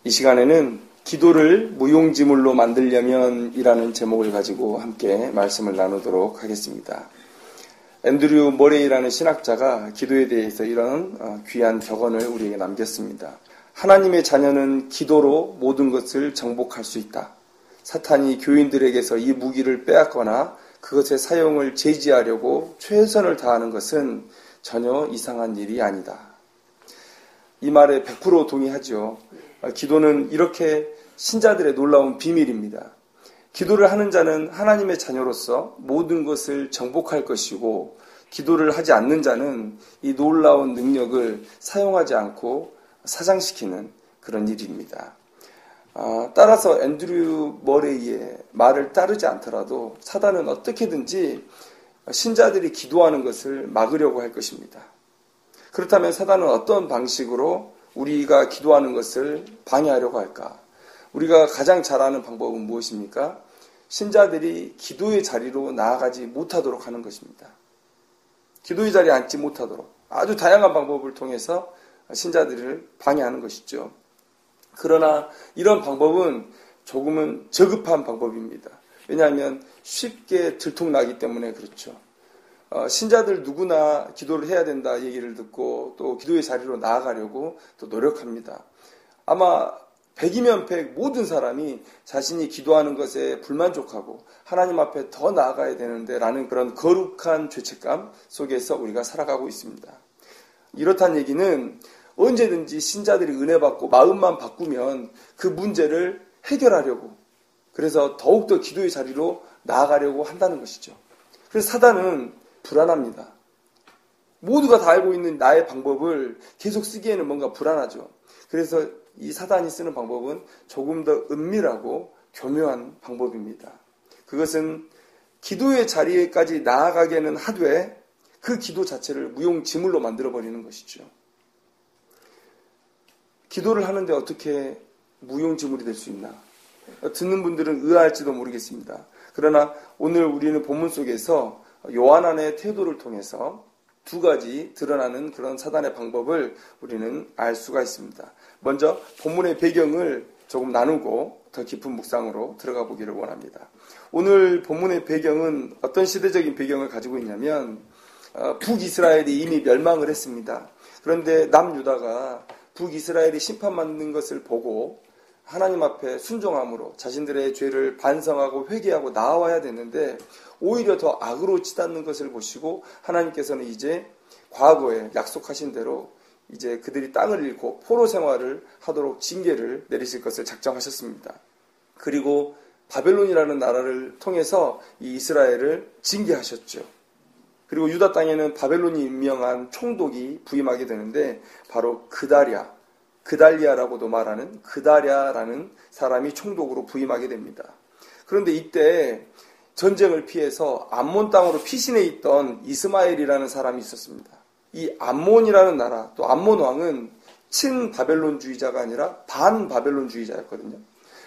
이 시간에는 기도를 무용지물로 만들려면 이라는 제목을 가지고 함께 말씀을 나누도록 하겠습니다. 앤드류 머레이라는 신학자가 기도에 대해서 이런 귀한 격언을 우리에게 남겼습니다. 하나님의 자녀는 기도로 모든 것을 정복할 수 있다. 사탄이 교인들에게서 이 무기를 빼앗거나 그것의 사용을 제지하려고 최선을 다하는 것은 전혀 이상한 일이 아니다. 이 말에 100% 동의하죠. 기도는 이렇게 신자들의 놀라운 비밀입니다. 기도를 하는 자는 하나님의 자녀로서 모든 것을 정복할 것이고, 기도를 하지 않는 자는 이 놀라운 능력을 사용하지 않고 사장시키는 그런 일입니다. 따라서 앤드류 머레이의 말을 따르지 않더라도 사단은 어떻게든지 신자들이 기도하는 것을 막으려고 할 것입니다. 그렇다면 사단은 어떤 방식으로 우리가 기도하는 것을 방해하려고 할까? 우리가 가장 잘 아는 방법은 무엇입니까? 신자들이 기도의 자리로 나아가지 못하도록 하는 것입니다. 기도의 자리에 앉지 못하도록 아주 다양한 방법을 통해서 신자들을 방해하는 것이죠. 그러나 이런 방법은 조금은 저급한 방법입니다. 왜냐하면 쉽게 들통나기 때문에 그렇죠. 신자들 누구나 기도를 해야 된다 얘기를 듣고 또 기도의 자리로 나아가려고 또 노력합니다. 아마 100이면 100 모든 사람이 자신이 기도하는 것에 불만족하고 하나님 앞에 더 나아가야 되는데 라는 그런 거룩한 죄책감 속에서 우리가 살아가고 있습니다. 이렇다는 얘기는 언제든지 신자들이 은혜 받고 마음만 바꾸면 그 문제를 해결하려고, 그래서 더욱더 기도의 자리로 나아가려고 한다는 것이죠. 그래서 사단은 불안합니다. 모두가 다 알고 있는 나의 방법을 계속 쓰기에는 뭔가 불안하죠. 그래서 이 사단이 쓰는 방법은 조금 더 은밀하고 교묘한 방법입니다. 그것은 기도의 자리에까지 나아가게는 하되 그 기도 자체를 무용지물로 만들어버리는 것이죠. 기도를 하는데 어떻게 무용지물이 될 수 있나? 듣는 분들은 의아할지도 모르겠습니다. 그러나 오늘 우리는 본문 속에서 요한안의 태도를 통해서 두 가지 드러나는 그런 사단의 방법을 우리는 알 수가 있습니다. 먼저 본문의 배경을 조금 나누고 더 깊은 묵상으로 들어가 보기를 원합니다. 오늘 본문의 배경은 어떤 시대적인 배경을 가지고 있냐면 북이스라엘이 이미 멸망을 했습니다. 그런데 남유다가 북이스라엘이 심판받는 것을 보고 하나님 앞에 순종함으로 자신들의 죄를 반성하고 회개하고 나아와야 되는데 오히려 더 악으로 치닫는 것을 보시고 하나님께서는 이제 과거에 약속하신 대로 이제 그들이 땅을 잃고 포로 생활을 하도록 징계를 내리실 것을 작정하셨습니다. 그리고 바벨론이라는 나라를 통해서 이 이스라엘을 징계하셨죠. 그리고 유다 땅에는 바벨론이 임명한 총독이 부임하게 되는데 바로 그달리아라고도 말하는 그다랴라는 사람이 총독으로 부임하게 됩니다. 그런데 이때 전쟁을 피해서 암몬 땅으로 피신해 있던 이스마엘이라는 사람이 있었습니다. 이 암몬이라는 나라, 또 암몬 왕은 친바벨론주의자가 아니라 반바벨론주의자였거든요.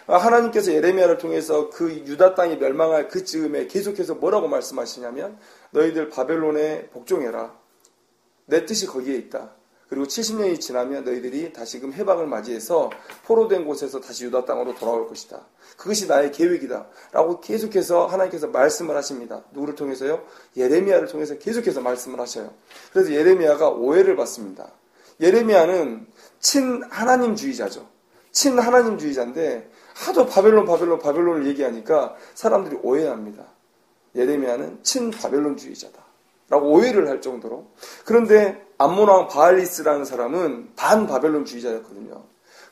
하나님께서 예레미야를 통해서 그 유다 땅이 멸망할 그 즈음에 계속해서 뭐라고 말씀하시냐면 너희들 바벨론에 복종해라. 내 뜻이 거기에 있다. 그리고 70년이 지나면 너희들이 다시금 해방을 맞이해서 포로된 곳에서 다시 유다 땅으로 돌아올 것이다. 그것이 나의 계획이다. 라고 계속해서 하나님께서 말씀을 하십니다. 누구를 통해서요? 예레미야를 통해서 계속해서 말씀을 하셔요. 그래서 예레미야가 오해를 받습니다. 예레미야는 친하나님주의자죠. 친하나님주의자인데 하도 바벨론을 얘기하니까 사람들이 오해합니다. 예레미야는 친바벨론주의자다. 라고 오해를 할 정도로. 그런데 암몬왕 바알리스라는 사람은 반바벨론주의자였거든요.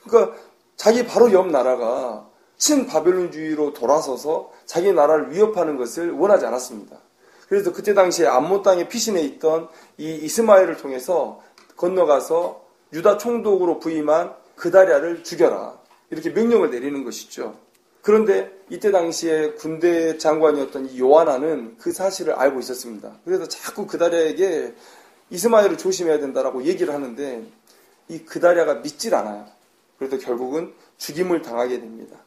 그러니까 자기 바로 옆 나라가 친바벨론주의로 돌아서서 자기 나라를 위협하는 것을 원하지 않았습니다. 그래서 그때 당시에 암몬 땅에 피신해 있던 이 이스마엘을 통해서 건너가서 유다 총독으로 부임한 그다랴를 죽여라. 이렇게 명령을 내리는 것이죠. 그런데 이때 당시에 군대 장관이었던 이 요하나는 그 사실을 알고 있었습니다. 그래서 자꾸 그다랴에게 이스마엘을 조심해야 된다라고 얘기를 하는데 이 그다랴가 믿질 않아요. 그래서 결국은 죽임을 당하게 됩니다.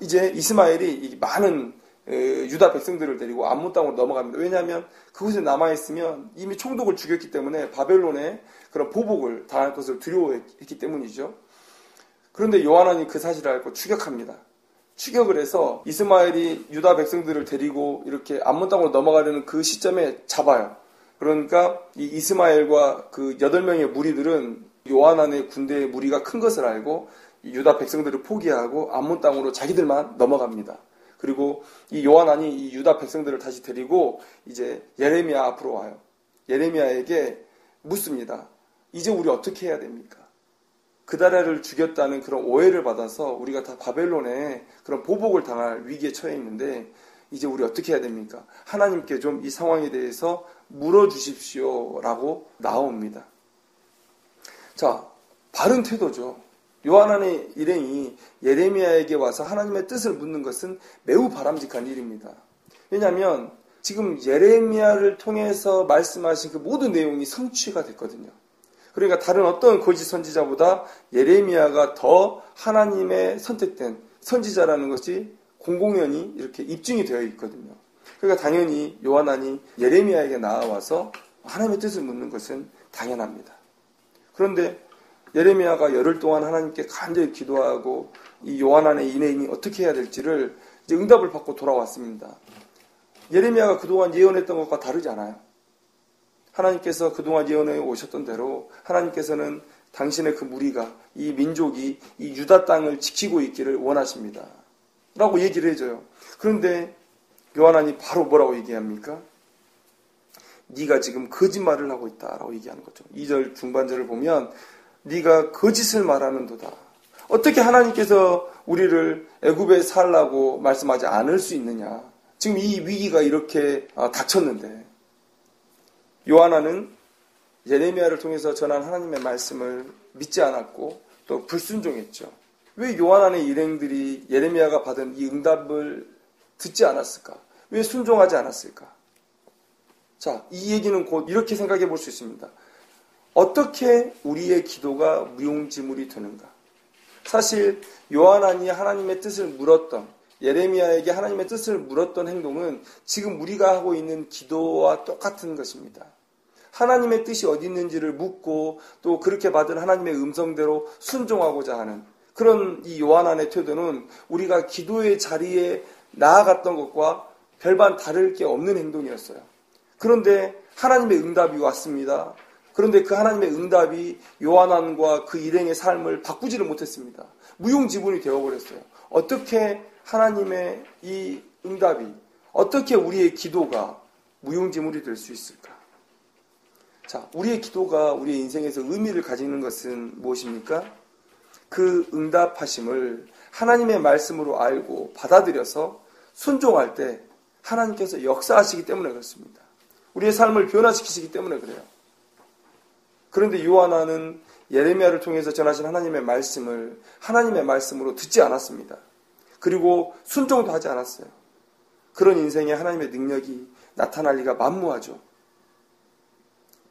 이제 이스마엘이 많은 유다 백성들을 데리고 암몬 땅으로 넘어갑니다. 왜냐하면 그곳에 남아있으면 이미 총독을 죽였기 때문에 바벨론에 그런 보복을 당할 것을 두려워했기 때문이죠. 그런데 요한안이 그 사실을 알고 추격합니다. 추격을 해서 이스마엘이 유다 백성들을 데리고 이렇게 암몬 땅으로 넘어가려는 그 시점에 잡아요. 그러니까 이 이스마엘과 그 8명의 무리들은 요한안의 군대의 무리가 큰 것을 알고 유다 백성들을 포기하고 암몬 땅으로 자기들만 넘어갑니다. 그리고 이 요한안이 이 유다 백성들을 다시 데리고 이제 예레미야 앞으로 와요. 예레미야에게 묻습니다. 이제 우리 어떻게 해야 됩니까? 그다라를 죽였다는 그런 오해를 받아서 우리가 다 바벨론에 그런 보복을 당할 위기에 처해 있는데 이제 우리 어떻게 해야 됩니까? 하나님께 좀 이 상황에 대해서 물어주십시오 라고 나옵니다. 자, 바른 태도죠. 요한안의 일행이 예레미야에게 와서 하나님의 뜻을 묻는 것은 매우 바람직한 일입니다. 왜냐하면 지금 예레미야를 통해서 말씀하신 그 모든 내용이 성취가 됐거든요. 그러니까 다른 어떤 거짓 선지자보다 예레미야가 더 하나님의 선택된 선지자라는 것이 공공연히 이렇게 입증이 되어 있거든요. 그러니까 당연히 요한안이 예레미야에게 나와서 하나님의 뜻을 묻는 것은 당연합니다. 그런데 예레미야가 열흘 동안 하나님께 간절히 기도하고 이 요한안의 인행이 어떻게 해야 될지를 이제 응답을 받고 돌아왔습니다. 예레미야가 그동안 예언했던 것과 다르지 않아요. 하나님께서 그동안 예언해 오셨던 대로 하나님께서는 당신의 그 무리가 이 민족이 이 유다 땅을 지키고 있기를 원하십니다. 라고 얘기를 해줘요. 그런데 요한안이 바로 뭐라고 얘기합니까? 네가 지금 거짓말을 하고 있다라고 얘기하는 거죠. 2절 중반절을 보면 네가 거짓을 말하는도다. 어떻게 하나님께서 우리를 애굽에 살라고 말씀하지 않을 수 있느냐. 지금 이 위기가 이렇게 닥쳤는데 요한안은 예레미야를 통해서 전한 하나님의 말씀을 믿지 않았고 또 불순종했죠. 왜 요한안의 일행들이 예레미야가 받은 이 응답을 듣지 않았을까? 왜 순종하지 않았을까? 자, 이 얘기는 곧 이렇게 생각해 볼 수 있습니다. 어떻게 우리의 기도가 무용지물이 되는가? 사실 요한안이 하나님의 뜻을 물었던 예레미야에게 하나님의 뜻을 물었던 행동은 지금 우리가 하고 있는 기도와 똑같은 것입니다. 하나님의 뜻이 어디 있는지를 묻고 또 그렇게 받은 하나님의 음성대로 순종하고자 하는 그런 이 요한안의 태도는 우리가 기도의 자리에 나아갔던 것과 별반 다를 게 없는 행동이었어요. 그런데 하나님의 응답이 왔습니다. 그런데 그 하나님의 응답이 요한안과 그 일행의 삶을 바꾸지를 못했습니다. 무용지물이 되어버렸어요. 어떻게 하나님의 이 응답이, 어떻게 우리의 기도가 무용지물이 될 수 있을까? 자, 우리의 기도가 우리의 인생에서 의미를 가지는 것은 무엇입니까? 그 응답하심을 하나님의 말씀으로 알고 받아들여서 순종할 때 하나님께서 역사하시기 때문에 그렇습니다. 우리의 삶을 변화시키시기 때문에 그래요. 그런데 요한안은 예레미야를 통해서 전하신 하나님의 말씀을 하나님의 말씀으로 듣지 않았습니다. 그리고 순종도 하지 않았어요. 그런 인생에 하나님의 능력이 나타날 리가 만무하죠.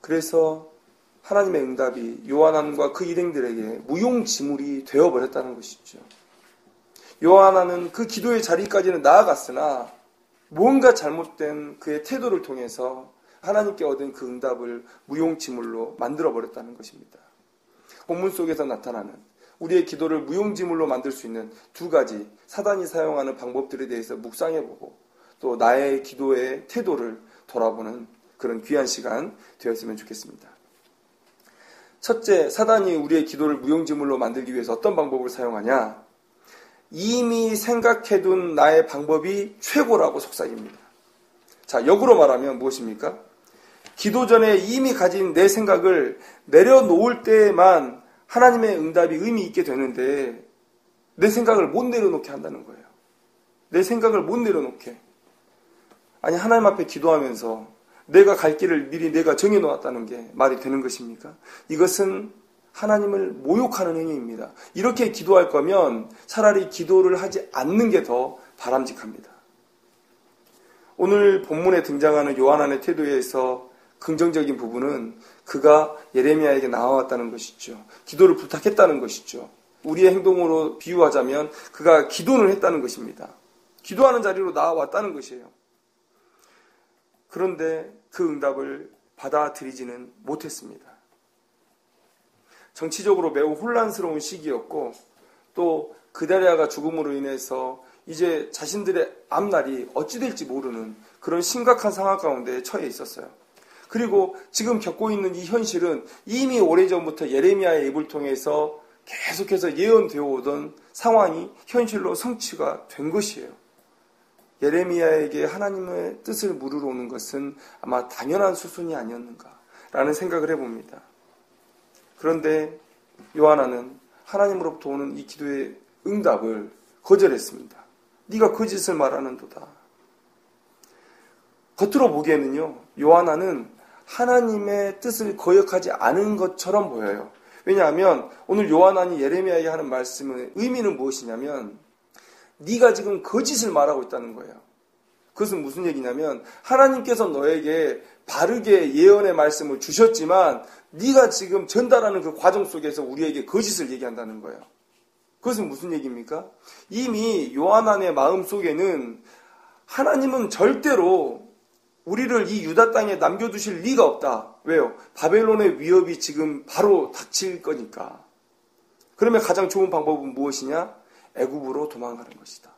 그래서 하나님의 응답이 요한안과 그 일행들에게 무용지물이 되어버렸다는 것이죠. 요한안은 그 기도의 자리까지는 나아갔으나 뭔가 잘못된 그의 태도를 통해서 하나님께 얻은 그 응답을 무용지물로 만들어버렸다는 것입니다. 본문 속에서 나타나는 우리의 기도를 무용지물로 만들 수 있는 두 가지 사단이 사용하는 방법들에 대해서 묵상해보고 또 나의 기도의 태도를 돌아보는 그런 귀한 시간 되었으면 좋겠습니다. 첫째, 사단이 우리의 기도를 무용지물로 만들기 위해서 어떤 방법을 사용하냐? 이미 생각해둔 나의 방법이 최고라고 속삭입니다. 자, 역으로 말하면 무엇입니까? 기도 전에 이미 가진 내 생각을 내려놓을 때만 하나님의 응답이 의미 있게 되는데 내 생각을 못 내려놓게 한다는 거예요. 내 생각을 못 내려놓게. 아니, 하나님 앞에 기도하면서 내가 갈 길을 미리 내가 정해놓았다는 게 말이 되는 것입니까? 이것은 하나님을 모욕하는 행위입니다. 이렇게 기도할 거면 차라리 기도를 하지 않는 게 더 바람직합니다. 오늘 본문에 등장하는 요한안의 태도에서 긍정적인 부분은 그가 예레미야에게 나와왔다는 것이죠. 기도를 부탁했다는 것이죠. 우리의 행동으로 비유하자면 그가 기도를 했다는 것입니다. 기도하는 자리로 나와왔다는 것이에요. 그런데 그 응답을 받아들이지는 못했습니다. 정치적으로 매우 혼란스러운 시기였고 또 그달리아가 죽음으로 인해서 이제 자신들의 앞날이 어찌 될지 모르는 그런 심각한 상황 가운데 처해 있었어요. 그리고 지금 겪고 있는 이 현실은 이미 오래전부터 예레미야의 입을 통해서 계속해서 예언되어 오던 상황이 현실로 성취가 된 것이에요. 예레미야에게 하나님의 뜻을 물으러 오는 것은 아마 당연한 수순이 아니었는가라는 생각을 해봅니다. 그런데 요하나는 하나님으로부터 오는 이 기도의 응답을 거절했습니다. 네가 거짓을 말하는도다. 겉으로 보기에는요, 요하나는 하나님의 뜻을 거역하지 않은 것처럼 보여요. 왜냐하면 오늘 요하나니 예레미야에게 하는 말씀의 의미는 무엇이냐면 네가 지금 거짓을 말하고 있다는 거예요. 그것은 무슨 얘기냐면 하나님께서 너에게 바르게 예언의 말씀을 주셨지만 네가 지금 전달하는 그 과정 속에서 우리에게 거짓을 얘기한다는 거예요. 그것은 무슨 얘기입니까? 이미 요하나의 마음 속에는 하나님은 절대로 우리를 이 유다 땅에 남겨두실 리가 없다. 왜요? 바벨론의 위협이 지금 바로 닥칠 거니까. 그러면 가장 좋은 방법은 무엇이냐? 애굽으로 도망가는 것이다.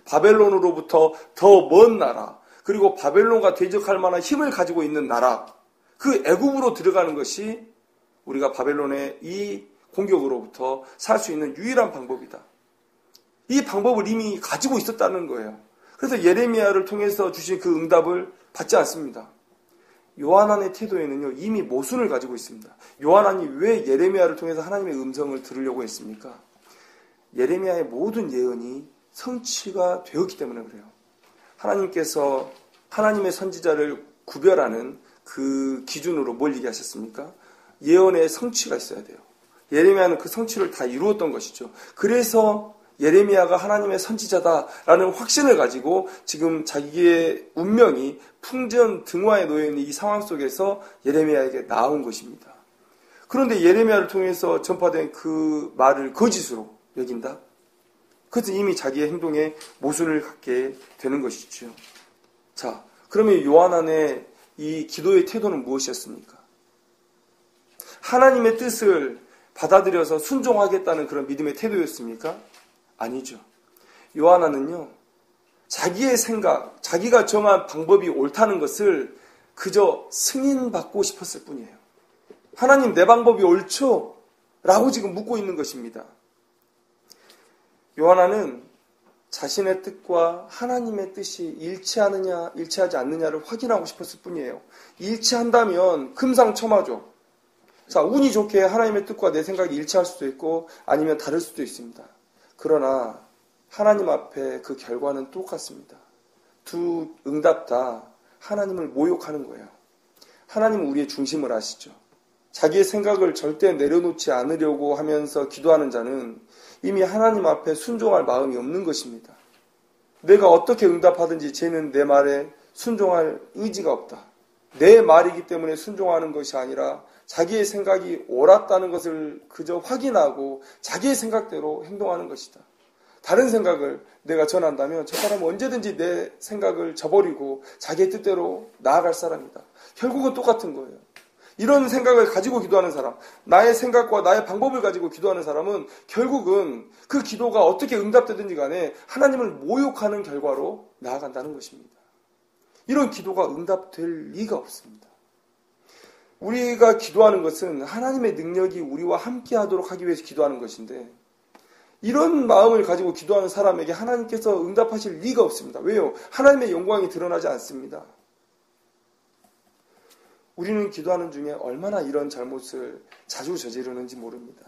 바벨론으로부터 더 먼 나라, 그리고 바벨론과 대적할 만한 힘을 가지고 있는 나라, 그 애굽으로 들어가는 것이 우리가 바벨론의 이 공격으로부터 살 수 있는 유일한 방법이다. 이 방법을 이미 가지고 있었다는 거예요. 그래서 예레미야를 통해서 주신 그 응답을 받지 않습니다. 요하나의 태도에는요, 이미 모순을 가지고 있습니다. 요하나니 왜 예레미야를 통해서 하나님의 음성을 들으려고 했습니까? 예레미야의 모든 예언이 성취가 되었기 때문에 그래요. 하나님께서 하나님의 선지자를 구별하는 그 기준으로 뭘 얘기하셨습니까? 예언의 성취가 있어야 돼요. 예레미야는 그 성취를 다 이루었던 것이죠. 그래서 예레미야가 하나님의 선지자다라는 확신을 가지고 지금 자기의 운명이 풍전등화에 놓여있는 이 상황 속에서 예레미야에게 나온 것입니다. 그런데 예레미야를 통해서 전파된 그 말을 거짓으로 여긴다? 그것은 이미 자기의 행동에 모순을 갖게 되는 것이죠. 자, 그러면 요하나의 이 기도의 태도는 무엇이었습니까? 하나님의 뜻을 받아들여서 순종하겠다는 그런 믿음의 태도였습니까? 아니죠. 요하나는요, 자기의 생각, 자기가 정한 방법이 옳다는 것을 그저 승인받고 싶었을 뿐이에요. 하나님, 내 방법이 옳죠? 라고 지금 묻고 있는 것입니다. 요하나는 자신의 뜻과 하나님의 뜻이 일치하느냐, 일치하지 않느냐를 확인하고 싶었을 뿐이에요. 일치한다면 금상첨화죠. 자, 운이 좋게 하나님의 뜻과 내 생각이 일치할 수도 있고 아니면 다를 수도 있습니다. 그러나 하나님 앞에 그 결과는 똑같습니다. 두 응답 다 하나님을 모욕하는 거예요. 하나님은 우리의 중심을 아시죠. 자기의 생각을 절대 내려놓지 않으려고 하면서 기도하는 자는 이미 하나님 앞에 순종할 마음이 없는 것입니다. 내가 어떻게 응답하든지 쟤는 내 말에 순종할 의지가 없다. 내 말이기 때문에 순종하는 것이 아니라 자기의 생각이 옳았다는 것을 그저 확인하고 자기의 생각대로 행동하는 것이다. 다른 생각을 내가 전한다면 저 사람은 언제든지 내 생각을 저버리고 자기의 뜻대로 나아갈 사람이다. 결국은 똑같은 거예요. 이런 생각을 가지고 기도하는 사람, 나의 생각과 나의 방법을 가지고 기도하는 사람은 결국은 그 기도가 어떻게 응답되든지 간에 하나님을 모욕하는 결과로 나아간다는 것입니다. 이런 기도가 응답될 리가 없습니다. 우리가 기도하는 것은 하나님의 능력이 우리와 함께 하도록 하기 위해서 기도하는 것인데 이런 마음을 가지고 기도하는 사람에게 하나님께서 응답하실 리가 없습니다. 왜요? 하나님의 영광이 드러나지 않습니다. 우리는 기도하는 중에 얼마나 이런 잘못을 자주 저지르는지 모릅니다.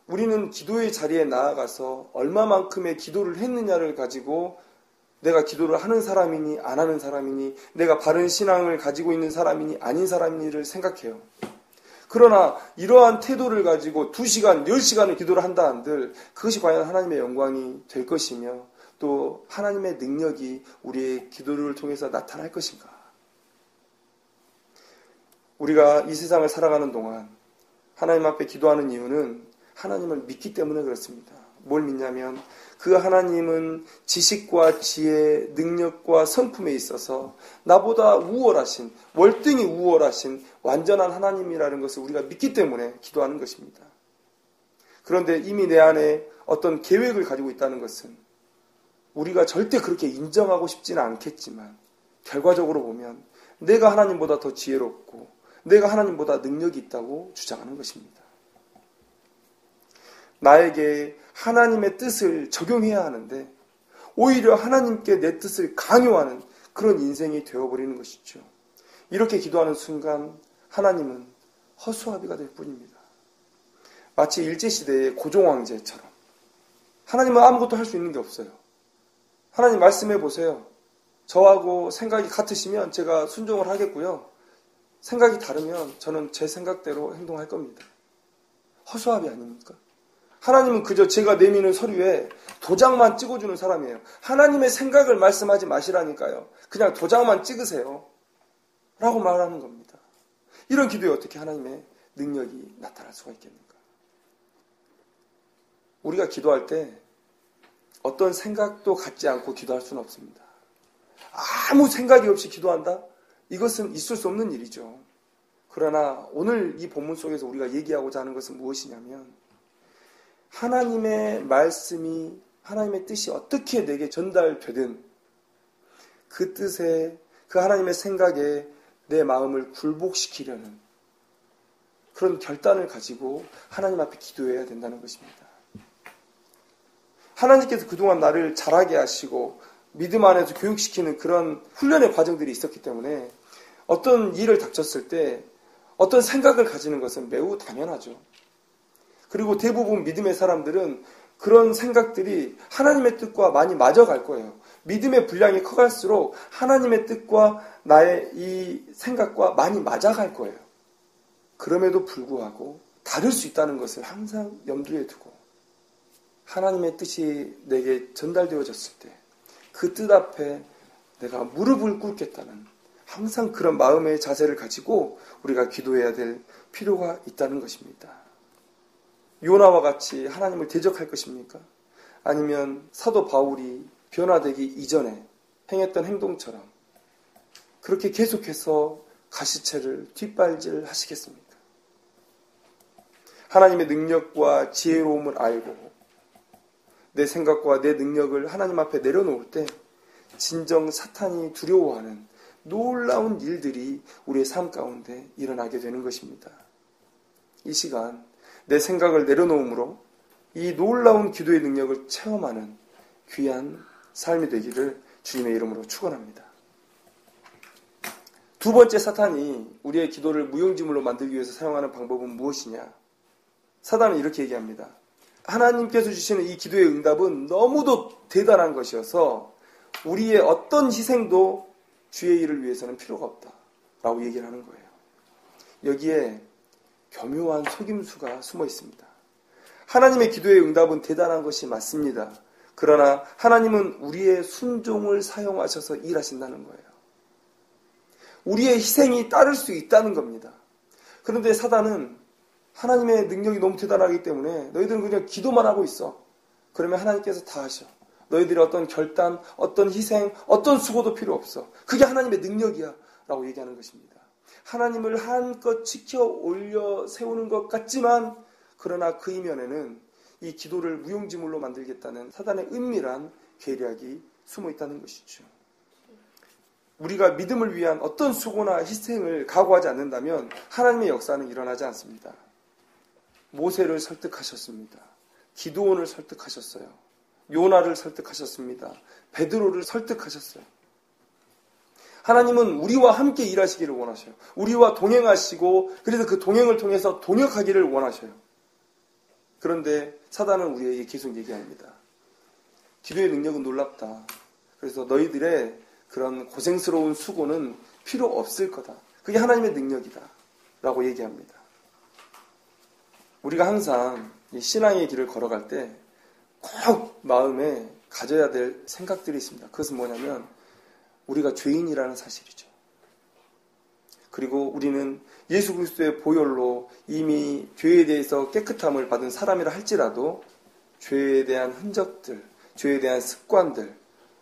우리는 기도의 자리에 나아가서 얼마만큼의 기도를 했느냐를 가지고 내가 기도를 하는 사람이니 안 하는 사람이니 내가 바른 신앙을 가지고 있는 사람이니 아닌 사람이니를 생각해요. 그러나 이러한 태도를 가지고 2시간, 10시간을 기도를 한다 한들 그것이 과연 하나님의 영광이 될 것이며 또 하나님의 능력이 우리의 기도를 통해서 나타날 것인가? 우리가 이 세상을 살아가는 동안 하나님 앞에 기도하는 이유는 하나님을 믿기 때문에 그렇습니다. 뭘 믿냐면 그 하나님은 지식과 지혜, 능력과 성품에 있어서 나보다 우월하신, 월등히 우월하신 완전한 하나님이라는 것을 우리가 믿기 때문에 기도하는 것입니다. 그런데 이미 내 안에 어떤 계획을 가지고 있다는 것은 우리가 절대 그렇게 인정하고 싶지는 않겠지만 결과적으로 보면 내가 하나님보다 더 지혜롭고 내가 하나님보다 능력이 있다고 주장하는 것입니다. 나에게 하나님의 뜻을 적용해야 하는데 오히려 하나님께 내 뜻을 강요하는 그런 인생이 되어버리는 것이죠. 이렇게 기도하는 순간 하나님은 허수아비가 될 뿐입니다. 마치 일제시대의 고종황제처럼 하나님은 아무것도 할 수 있는 게 없어요. 하나님 말씀해 보세요. 저하고 생각이 같으시면 제가 순종을 하겠고요. 생각이 다르면 저는 제 생각대로 행동할 겁니다. 허수아비 아닙니까? 하나님은 그저 제가 내미는 서류에 도장만 찍어주는 사람이에요. 하나님의 생각을 말씀하지 마시라니까요. 그냥 도장만 찍으세요. 라고 말하는 겁니다. 이런 기도에 어떻게 하나님의 능력이 나타날 수가 있겠는가? 우리가 기도할 때 어떤 생각도 갖지 않고 기도할 수는 없습니다. 아무 생각이 없이 기도한다? 이것은 있을 수 없는 일이죠. 그러나 오늘 이 본문 속에서 우리가 얘기하고자 하는 것은 무엇이냐면 하나님의 말씀이 하나님의 뜻이 어떻게 내게 전달되든 그 뜻에 그 하나님의 생각에 내 마음을 굴복시키려는 그런 결단을 가지고 하나님 앞에 기도해야 된다는 것입니다. 하나님께서 그동안 나를 자라게 하시고 믿음 안에서 교육시키는 그런 훈련의 과정들이 있었기 때문에 어떤 일을 닥쳤을 때 어떤 생각을 가지는 것은 매우 당연하죠. 그리고 대부분 믿음의 사람들은 그런 생각들이 하나님의 뜻과 많이 맞아갈 거예요. 믿음의 분량이 커갈수록 하나님의 뜻과 나의 이 생각과 많이 맞아갈 거예요. 그럼에도 불구하고 다를 수 있다는 것을 항상 염두에 두고 하나님의 뜻이 내게 전달되어졌을 때 그 뜻 앞에 내가 무릎을 꿇겠다는 항상 그런 마음의 자세를 가지고 우리가 기도해야 될 필요가 있다는 것입니다. 요나와 같이 하나님을 대적할 것입니까? 아니면 사도 바울이 변화되기 이전에 행했던 행동처럼 그렇게 계속해서 가시체를 뒷발질 하시겠습니까? 하나님의 능력과 지혜로움을 알고 내 생각과 내 능력을 하나님 앞에 내려놓을 때 진정 사탄이 두려워하는 놀라운 일들이 우리의 삶 가운데 일어나게 되는 것입니다. 이 시간 내 생각을 내려놓음으로 이 놀라운 기도의 능력을 체험하는 귀한 삶이 되기를 주님의 이름으로 축원합니다. 두 번째 사탄이 우리의 기도를 무용지물로 만들기 위해서 사용하는 방법은 무엇이냐? 사탄은 이렇게 얘기합니다. 하나님께서 주시는 이 기도의 응답은 너무도 대단한 것이어서 우리의 어떤 희생도 주의 일을 위해서는 필요가 없다라고 얘기를 하는 거예요. 여기에 교묘한 속임수가 숨어 있습니다. 하나님의 기도의 응답은 대단한 것이 맞습니다. 그러나 하나님은 우리의 순종을 사용하셔서 일하신다는 거예요. 우리의 희생이 따를 수 있다는 겁니다. 그런데 사단은 하나님의 능력이 너무 대단하기 때문에 너희들은 그냥 기도만 하고 있어. 그러면 하나님께서 다 하셔. 너희들이 어떤 결단, 어떤 희생, 어떤 수고도 필요 없어. 그게 하나님의 능력이야. 라고 얘기하는 것입니다. 하나님을 한껏 지켜 올려 세우는 것 같지만 그러나 그 이면에는 이 기도를 무용지물로 만들겠다는 사단의 은밀한 계략이 숨어 있다는 것이죠. 우리가 믿음을 위한 어떤 수고나 희생을 각오하지 않는다면 하나님의 역사는 일어나지 않습니다. 모세를 설득하셨습니다. 기드온을 설득하셨어요. 요나를 설득하셨습니다. 베드로를 설득하셨어요. 하나님은 우리와 함께 일하시기를 원하셔요. 우리와 동행하시고 그래서 그 동행을 통해서 동역하기를 원하셔요. 그런데 사단은 우리에게 계속 얘기합니다. 기도의 능력은 놀랍다. 그래서 너희들의 그런 고생스러운 수고는 필요 없을 거다. 그게 하나님의 능력이다. 라고 얘기합니다. 우리가 항상 이 신앙의 길을 걸어갈 때 꼭 마음에 가져야 될 생각들이 있습니다. 그것은 뭐냐면 우리가 죄인이라는 사실이죠. 그리고 우리는 예수 그리스도의 보혈로 이미 죄에 대해서 깨끗함을 받은 사람이라 할지라도 죄에 대한 흔적들, 죄에 대한 습관들,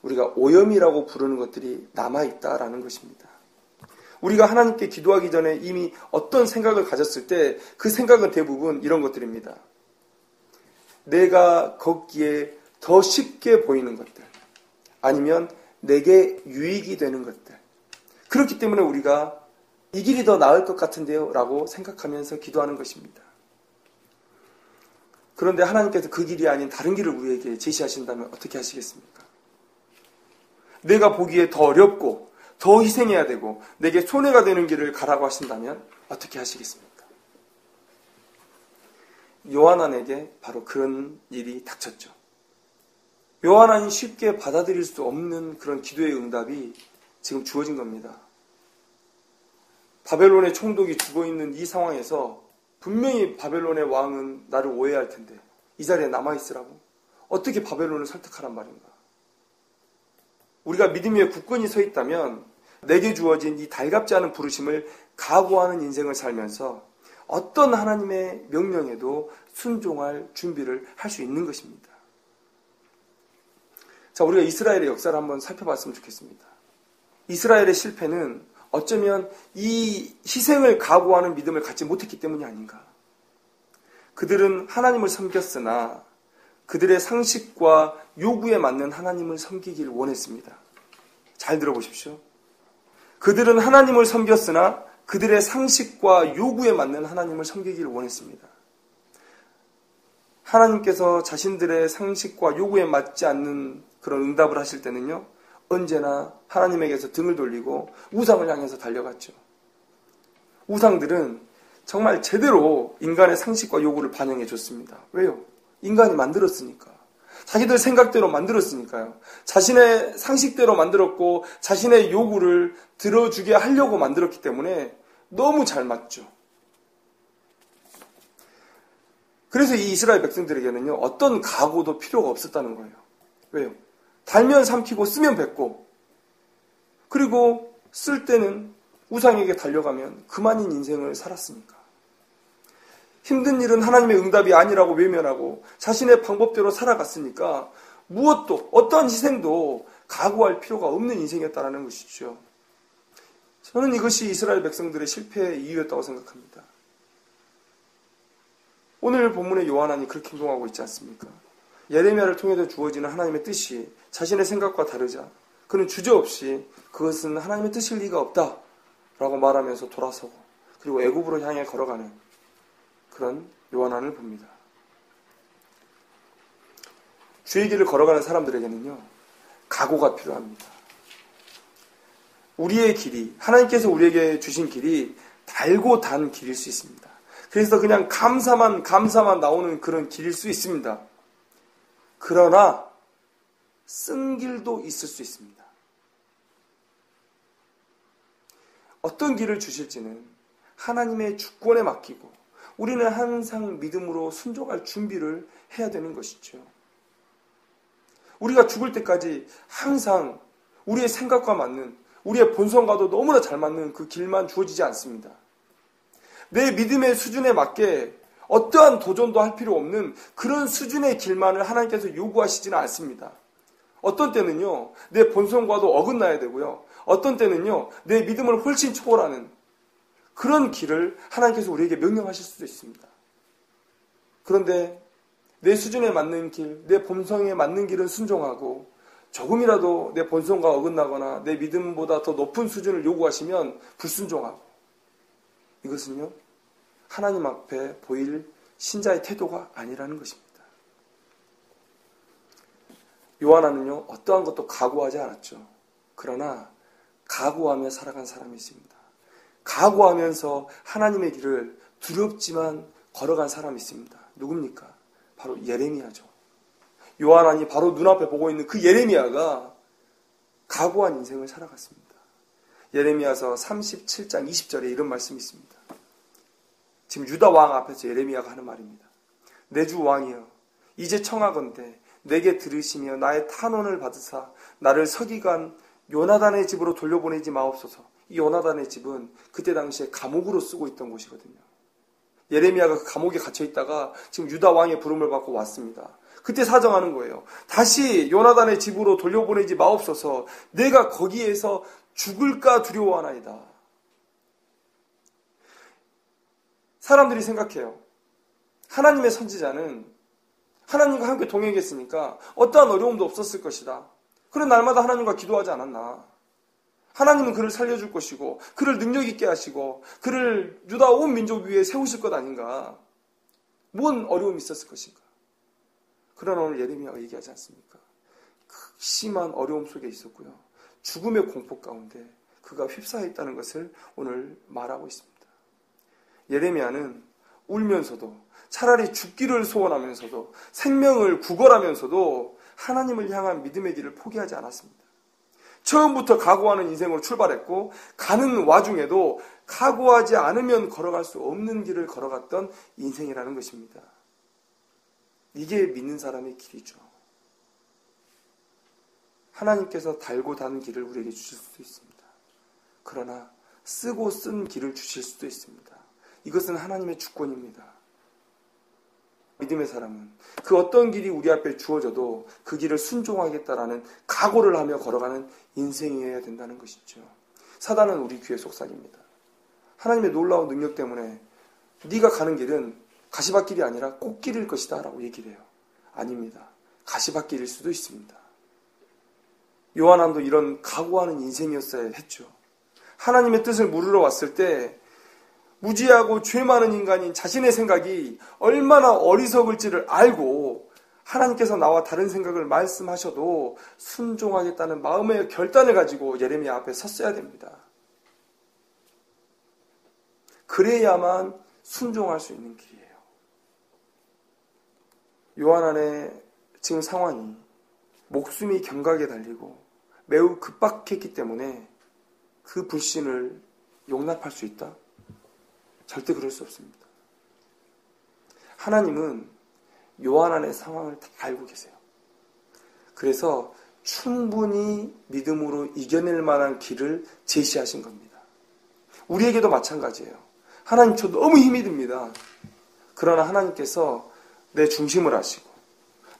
우리가 오염이라고 부르는 것들이 남아있다라는 것입니다. 우리가 하나님께 기도하기 전에 이미 어떤 생각을 가졌을 때 그 생각은 대부분 이런 것들입니다. 내가 걷기에 더 쉽게 보이는 것들, 아니면 내게 유익이 되는 것들. 그렇기 때문에 우리가 이 길이 더 나을 것 같은데요 라고 생각하면서 기도하는 것입니다. 그런데 하나님께서 그 길이 아닌 다른 길을 우리에게 제시하신다면 어떻게 하시겠습니까? 내가 보기에 더 어렵고 더 희생해야 되고 내게 손해가 되는 길을 가라고 하신다면 어떻게 하시겠습니까? 요한안에게 바로 그런 일이 닥쳤죠. 요한안이 쉽게 받아들일 수 없는 그런 기도의 응답이 지금 주어진 겁니다. 바벨론의 총독이 죽어있는 이 상황에서 분명히 바벨론의 왕은 나를 오해할 텐데 이 자리에 남아있으라고? 어떻게 바벨론을 설득하란 말인가? 우리가 믿음 위에 굳건히 서 있다면 내게 주어진 이 달갑지 않은 부르심을 각오하는 인생을 살면서 어떤 하나님의 명령에도 순종할 준비를 할 수 있는 것입니다. 자, 우리가 이스라엘의 역사를 한번 살펴봤으면 좋겠습니다. 이스라엘의 실패는 어쩌면 이 희생을 각오하는 믿음을 갖지 못했기 때문이 아닌가. 그들은 하나님을 섬겼으나 그들의 상식과 요구에 맞는 하나님을 섬기기를 원했습니다. 잘 들어보십시오. 그들은 하나님을 섬겼으나 그들의 상식과 요구에 맞는 하나님을 섬기기를 원했습니다. 하나님께서 자신들의 상식과 요구에 맞지 않는 그런 응답을 하실 때는요, 언제나 하나님에게서 등을 돌리고 우상을 향해서 달려갔죠. 우상들은 정말 제대로 인간의 상식과 요구를 반영해 줬습니다. 왜요? 인간이 만들었으니까. 자기들 생각대로 만들었으니까요. 자신의 상식대로 만들었고 자신의 요구를 들어주게 하려고 만들었기 때문에 너무 잘 맞죠. 그래서 이 이스라엘 백성들에게는요, 어떤 각오도 필요가 없었다는 거예요. 왜요? 달면 삼키고 쓰면 뱉고, 그리고 쓸 때는 우상에게 달려가면 그만인 인생을 살았으니까. 힘든 일은 하나님의 응답이 아니라고 외면하고 자신의 방법대로 살아갔으니까 무엇도, 어떠한 희생도 각오할 필요가 없는 인생이었다는 것이죠. 저는 이것이 이스라엘 백성들의 실패의 이유였다고 생각합니다. 오늘 본문의 요한안이 그렇게 행동하고 있지 않습니까? 예레미야를 통해서 주어지는 하나님의 뜻이 자신의 생각과 다르자 그는 주저없이 그것은 하나님의 뜻일 리가 없다라고 말하면서 돌아서고 그리고 애굽으로 향해 걸어가는 그런 요한안을 봅니다. 주의 길을 걸어가는 사람들에게는요, 각오가 필요합니다. 우리의 길이, 하나님께서 우리에게 주신 길이 달고 단 길일 수 있습니다. 그래서 그냥 감사만 나오는 그런 길일 수 있습니다. 그러나 쓴 길도 있을 수 있습니다. 어떤 길을 주실지는 하나님의 주권에 맡기고 우리는 항상 믿음으로 순종할 준비를 해야 되는 것이죠. 우리가 죽을 때까지 항상 우리의 생각과 맞는, 우리의 본성과도 너무나 잘 맞는 그 길만 주어지지 않습니다. 내 믿음의 수준에 맞게 어떠한 도전도 할 필요 없는 그런 수준의 길만을 하나님께서 요구하시지는 않습니다. 어떤 때는요, 내 본성과도 어긋나야 되고요. 어떤 때는요, 내 믿음을 훨씬 초월하는 그런 길을 하나님께서 우리에게 명령하실 수도 있습니다. 그런데 내 수준에 맞는 길, 내 본성에 맞는 길은 순종하고 조금이라도 내 본성과 어긋나거나 내 믿음보다 더 높은 수준을 요구하시면 불순종하고, 이것은요, 하나님 앞에 보일 신자의 태도가 아니라는 것입니다. 요한안은요, 어떠한 것도 각오하지 않았죠. 그러나 각오하며 살아간 사람이 있습니다. 각오하면서 하나님의 길을 두렵지만 걸어간 사람이 있습니다. 누굽니까? 바로 예레미야죠. 요한안이 바로 눈앞에 보고 있는 그 예레미야가 각오한 인생을 살아갔습니다. 예레미야서 37장 20절에 이런 말씀이 있습니다. 지금 유다 왕 앞에서 예레미야가 하는 말입니다. 내 주 왕이여, 이제 청하건대 내게 들으시며 나의 탄원을 받으사 나를 서기관 요나단의 집으로 돌려보내지 마옵소서. 이 요나단의 집은 그때 당시에 감옥으로 쓰고 있던 곳이거든요. 예레미야가 그 감옥에 갇혀 있다가 지금 유다 왕의 부름을 받고 왔습니다. 그때 사정하는 거예요. 다시 요나단의 집으로 돌려보내지 마옵소서. 내가 거기에서 죽을까 두려워하나이다. 사람들이 생각해요. 하나님의 선지자는 하나님과 함께 동행했으니까 어떠한 어려움도 없었을 것이다. 그런 날마다 하나님과 기도하지 않았나. 하나님은 그를 살려줄 것이고 그를 능력 있게 하시고 그를 유다 온 민족 위에 세우실 것 아닌가. 뭔 어려움이 있었을 것인가. 그러나 오늘 예레미야가 얘기하지 않습니까? 극심한 어려움 속에 있었고요. 죽음의 공포 가운데 그가 휩싸여 있다는 것을 오늘 말하고 있습니다. 예레미야는 울면서도 차라리 죽기를 소원하면서도 생명을 구걸하면서도 하나님을 향한 믿음의 길을 포기하지 않았습니다. 처음부터 각오하는 인생으로 출발했고 가는 와중에도 각오하지 않으면 걸어갈 수 없는 길을 걸어갔던 인생이라는 것입니다. 이게 믿는 사람의 길이죠. 하나님께서 달고 단 길을 우리에게 주실 수도 있습니다. 그러나 쓰고 쓴 길을 주실 수도 있습니다. 이것은 하나님의 주권입니다. 믿음의 사람은 그 어떤 길이 우리 앞에 주어져도 그 길을 순종하겠다라는 각오를 하며 걸어가는 인생이어야 된다는 것이죠. 사단은 우리 귀에 속삭입니다. 하나님의 놀라운 능력 때문에 네가 가는 길은 가시밭길이 아니라 꽃길일 것이다 라고 얘기를 해요. 아닙니다. 가시밭길일 수도 있습니다. 요한왕도 이런 각오하는 인생이었어야 했죠. 하나님의 뜻을 물으러 왔을 때 무지하고 죄 많은 인간인 자신의 생각이 얼마나 어리석을지를 알고 하나님께서 나와 다른 생각을 말씀하셔도 순종하겠다는 마음의 결단을 가지고 예레미야 앞에 섰어야 됩니다. 그래야만 순종할 수 있는 길이에요. 요한안의 지금 상황이 목숨이 경각에 달리고 매우 급박했기 때문에 그 불신을 용납할 수 있다? 절대 그럴 수 없습니다. 하나님은 요한안의 상황을 다 알고 계세요. 그래서 충분히 믿음으로 이겨낼 만한 길을 제시하신 겁니다. 우리에게도 마찬가지예요. 하나님 저 너무 힘이 듭니다. 그러나 하나님께서 내 중심을 아시고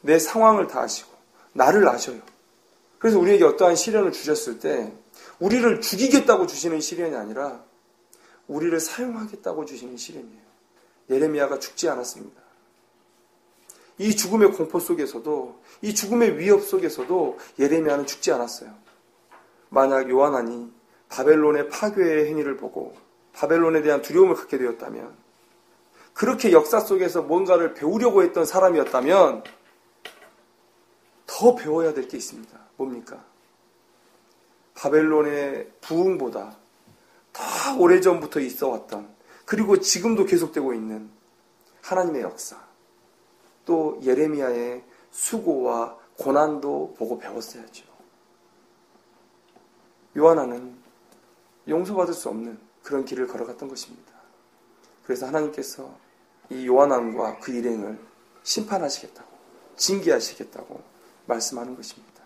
내 상황을 다 아시고 나를 아셔요. 그래서 우리에게 어떠한 시련을 주셨을 때 우리를 죽이겠다고 주시는 시련이 아니라 우리를 사용하겠다고 주시는 시련이에요. 예레미야가 죽지 않았습니다. 이 죽음의 공포 속에서도 이 죽음의 위협 속에서도 예레미야는 죽지 않았어요. 만약 요한안이 바벨론의 파괴의 행위를 보고 바벨론에 대한 두려움을 갖게 되었다면 그렇게 역사 속에서 뭔가를 배우려고 했던 사람이었다면 더 배워야 될 게 있습니다. 뭡니까? 바벨론의 부흥보다 더 오래전부터 있어왔던 그리고 지금도 계속되고 있는 하나님의 역사 또 예레미야의 수고와 고난도 보고 배웠어야죠. 요한아는 용서받을 수 없는 그런 길을 걸어갔던 것입니다. 그래서 하나님께서 이 요한왕과 그 일행을 심판하시겠다고 징계하시겠다고 말씀하는 것입니다.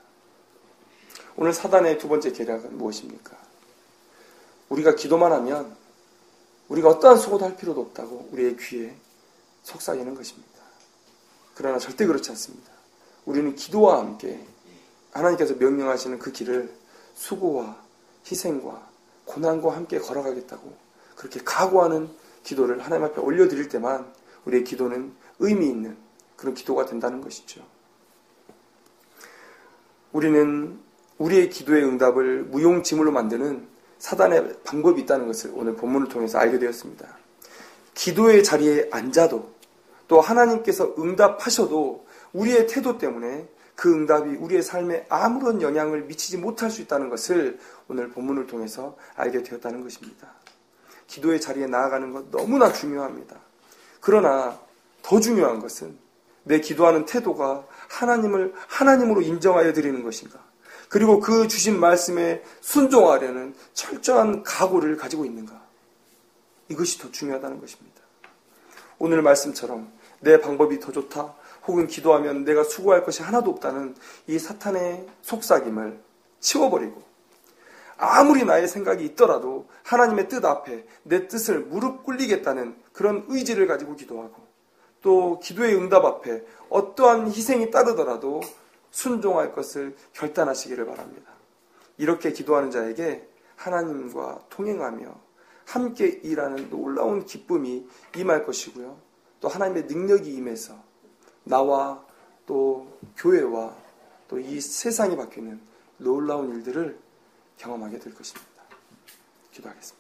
오늘 사단의 두 번째 계략은 무엇입니까? 우리가 기도만 하면 우리가 어떠한 수고도 할 필요도 없다고 우리의 귀에 속삭이는 것입니다. 그러나 절대 그렇지 않습니다. 우리는 기도와 함께 하나님께서 명령하시는 그 길을 수고와 희생과 고난과 함께 걸어가겠다고 그렇게 각오하는 기도를 하나님 앞에 올려드릴 때만 우리의 기도는 의미 있는 그런 기도가 된다는 것이죠. 우리는 우리의 기도의 응답을 무용지물로 만드는 사단의 방법이 있다는 것을 오늘 본문을 통해서 알게 되었습니다. 기도의 자리에 앉아도 또 하나님께서 응답하셔도 우리의 태도 때문에 그 응답이 우리의 삶에 아무런 영향을 미치지 못할 수 있다는 것을 오늘 본문을 통해서 알게 되었다는 것입니다. 기도의 자리에 나아가는 것 너무나 중요합니다. 그러나 더 중요한 것은 내 기도하는 태도가 하나님을 하나님으로 인정하여 드리는 것인가? 그리고 그 주신 말씀에 순종하려는 철저한 각오를 가지고 있는가? 이것이 더 중요하다는 것입니다. 오늘 말씀처럼 내 방법이 더 좋다 혹은 기도하면 내가 수고할 것이 하나도 없다는 이 사탄의 속삭임을 치워버리고 아무리 나의 생각이 있더라도 하나님의 뜻 앞에 내 뜻을 무릎 꿇리겠다는 그런 의지를 가지고 기도하고 또 기도의 응답 앞에 어떠한 희생이 따르더라도 순종할 것을 결단하시기를 바랍니다. 이렇게 기도하는 자에게 하나님과 통행하며 함께 일하는 놀라운 기쁨이 임할 것이고요. 또 하나님의 능력이 임해서 나와 또 교회와 또 이 세상이 바뀌는 놀라운 일들을 경험하게 될 것입니다. 기도하겠습니다.